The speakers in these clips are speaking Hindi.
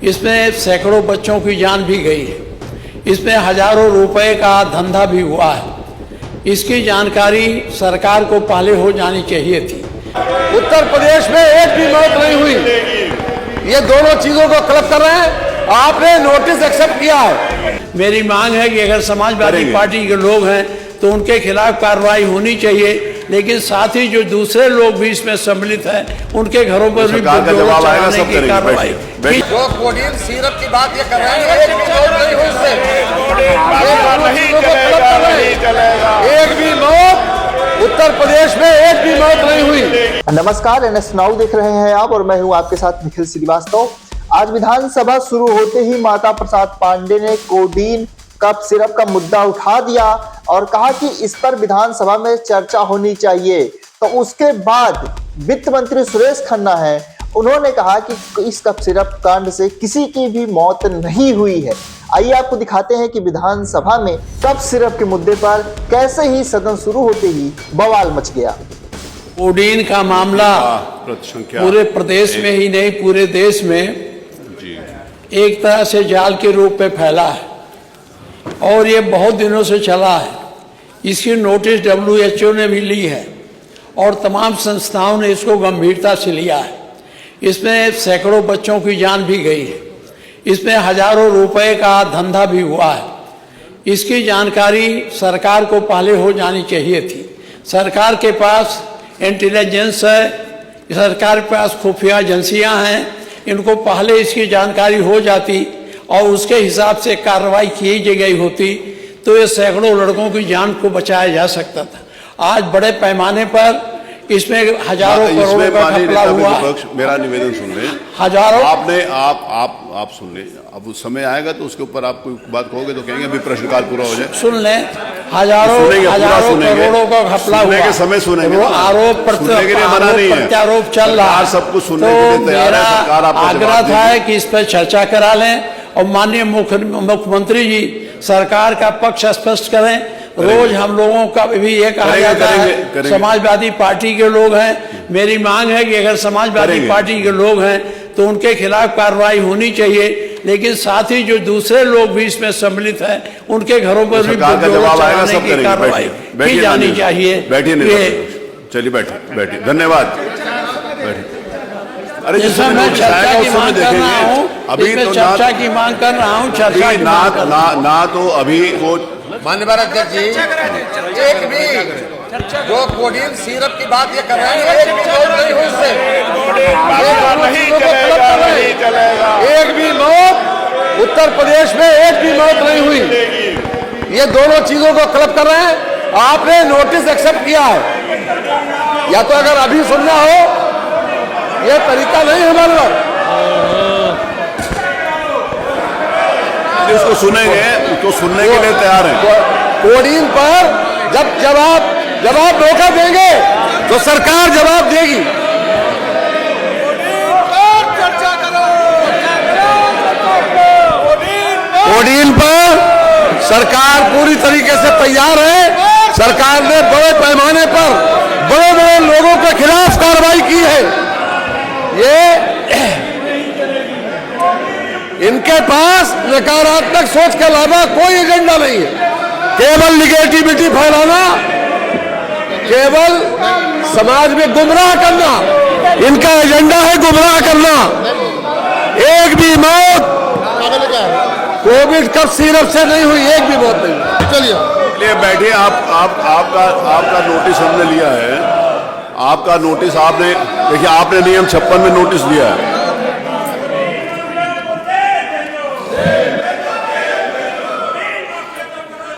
इसमें सैकड़ों बच्चों की जान भी गई है, इसमें हजारों रुपए का धंधा भी हुआ है। इसकी जानकारी सरकार को पहले हो जानी चाहिए थी। उत्तर प्रदेश में एक भी मौत नहीं हुई। ये दोनों चीजों को क्लब कर रहे हैं। आपने नोटिस एक्सेप्ट किया है। मेरी मांग है कि अगर समाजवादी पार्टी के लोग हैं तो उनके खिलाफ कार्रवाई होनी चाहिए, लेकिन साथ ही जो दूसरे लोग भी इसमें सम्मिलित हैं उनके घरों पर भी चलाने की कार्रवाई। जो कोडिन सिरप की बात ये कर रहे हैं, एक भी मौत नहीं हुई इससे। एक भी मौत उत्तर प्रदेश में एक भी मौत नहीं हुई। नमस्कार, NS नाउ देख रहे हैं आप और मैं हूं आपके साथ निखिल श्रीवास्तव। आज विधानसभा शुरू होते ही माता प्रसाद पांडे ने कोडीन कप सिरप का मुद्दा उठा दिया और कहा कि इस पर विधानसभा में चर्चा होनी चाहिए। तो उसके बाद वित्त मंत्री सुरेश खन्ना है, उन्होंने कहा कि इस कप सिरप कांड से किसी की भी मौत नहीं हुई है। आइए आपको दिखाते हैं कि विधानसभा में कप सिरप के मुद्दे पर कैसे ही सदन शुरू होते ही बवाल मच गया। कोडीन का मामला पूरे प्रदेश में ही नहीं पूरे देश में एक तरह से जाल के रूप में फैला है और ये बहुत दिनों से चला है। इसकी नोटिस WHO ने भी ली है और तमाम संस्थाओं ने इसको गंभीरता से लिया है। इसमें सैकड़ों बच्चों की जान भी गई है, इसमें हजारों रुपए का धंधा भी हुआ है। इसकी जानकारी सरकार को पहले हो जानी चाहिए थी। सरकार के पास इंटेलिजेंस है, सरकार के पास खुफिया एजेंसियां हैं, इनको पहले इसकी जानकारी हो जाती और उसके हिसाब से कार्रवाई की गई होती तो ये सैकड़ों लड़कों की जान को बचाया जा सकता था। आज बड़े पैमाने पर इसमें हजारों करोड़ों का घपला हुआ है। मेरा निवेदन सुन लें, हजारों आपने आप सुन लें। अब उस समय आएगा तो उसके ऊपर आप कोई बात कहोगे तो कहेंगे अभी प्रश्नकाल पूरा हो जाए। सुन लें, हजारों करोड़ों का घपला हुआ है। समय सुनेंगे, आरोप प्रत्यारोप चल रहा है। सब कुछ सुनने तो के लिए तैयार है। सरकार आपको आग्रह था कि इस पर चर्चा करा लें और माननीय मुख्यमंत्री जी सरकार का पक्ष स्पष्ट करें। रोज हम लोगों का भी ये कहा जाता है समाजवादी पार्टी के लोग हैं। मेरी मांग है कि अगर समाजवादी पार्टी के लोग हैं तो उनके खिलाफ कार्रवाई होनी चाहिए, लेकिन साथ ही जो दूसरे लोग भी इसमें सम्मिलित हैं उनके घरों पर भी चलाने की कार्रवाई की जानी चाहिए। चलिए बैठिए। धन्यवाद। अरे जिसमें मैं चर्चा की मांग कर रहा हूँ, अभी तो चर्चा की मांग कर रहा हूँ। चर्चा की ना तो अभी वो माननीय अध्यक्ष जी, एक भी जो कोडिन सिरप की बात ये कर रहे हैं, एक भी मौत नहीं हुई इससे। एक भी मौत उत्तर प्रदेश में एक भी मौत नहीं हुई। ये दोनों चीजों को क्लब कर रहे हैं। आपने नोटिस एक्सेप्ट किया है, या तो अगर अभी सुनना हो, ये तरीका नहीं है हमारे पास। उसको सुनेंगे, उसको सुनने के लिए तैयार हैं। कोडीन पर जब आप धोखा देंगे तो सरकार जवाब देगी। कोडीन पर सरकार पूरी तरीके से तैयार है। सरकार ने बड़े पैमाने पर बड़े लोगों के खिलाफ कार्रवाई की है। ये इनके पास नकारात्मक सोच के अलावा कोई एजेंडा नहीं है। केवल निगेटिविटी फैलाना, केवल समाज में गुमराह करना, इनका एजेंडा है गुमराह करना। एक भी मौत कोविड कप सिरप से नहीं हुई, एक भी मौत नहीं। चलिए बैठिए। आपका नोटिस हमने लिया है। आपका नोटिस आपने देखिए, आपने नियम 56 में नोटिस दिया है।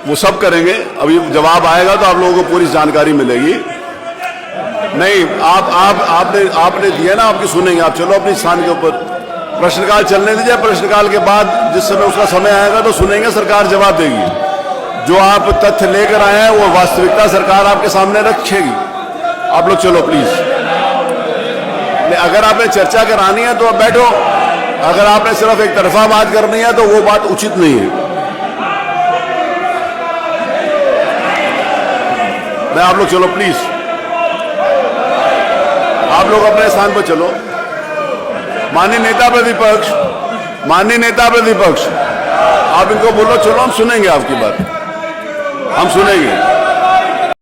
वो सब करेंगे। अभी जवाब आएगा तो आप लोगों को पूरी जानकारी मिलेगी। नहीं, आपने दिया ना, आपकी सुनेंगे। आप चलो अपनी स्थान के ऊपर। प्रश्नकाल चलने दीजिए। प्रश्नकाल के बाद जिस समय उसका समय आएगा तो सुनेंगे, सरकार जवाब देगी। जो आप तथ्य लेकर आए हैं वो वास्तविकता सरकार आपके सामने रखेगी। आप लोग चलो प्लीज। अगर आपने चर्चा करानी है तो आप बैठो। अगर आपने सिर्फ एक तरफा बात करनी है तो वो बात उचित नहीं है। आप लोग चलो प्लीज। आप लोग अपने स्थान पर चलो। माननीय नेता प्रतिपक्ष माननीय नेता प्रतिपक्ष, आप इनको बोलो चलो हम सुनेंगे आपकी बात, हम सुनेंगे।